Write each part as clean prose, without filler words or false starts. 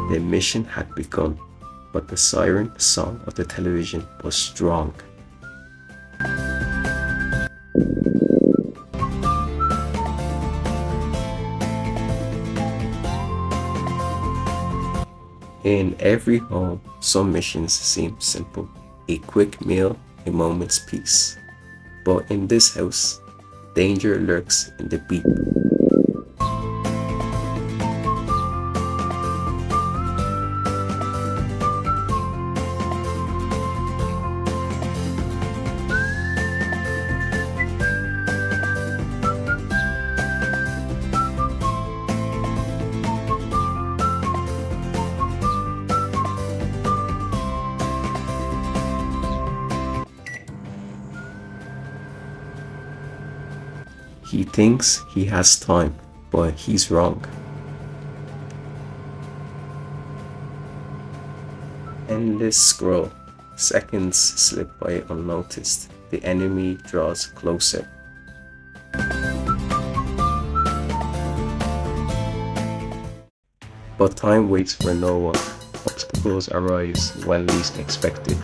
The mission had begun, but the siren song of the television was strong. In every home, some missions seem simple: a quick meal, a moment's peace. But in this house, danger lurks in the beep. He thinks he has time, but he's wrong. Endless scroll. Seconds slip by unnoticed. The enemy draws closer. But time waits for no one. Obstacles arise when least expected.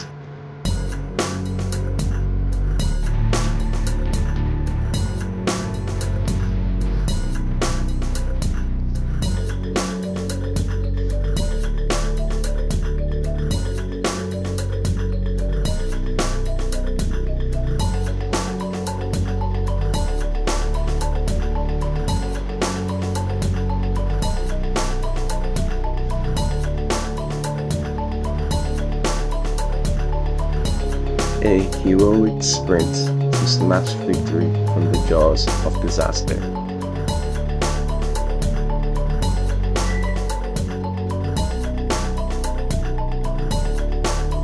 A heroic sprint to snatch victory from the jaws of disaster.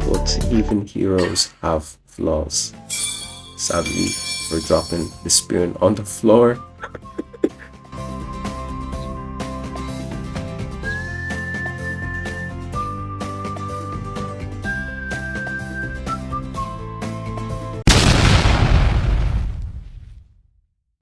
But even heroes have flaws. Sadly, for dropping the spoon on the floor,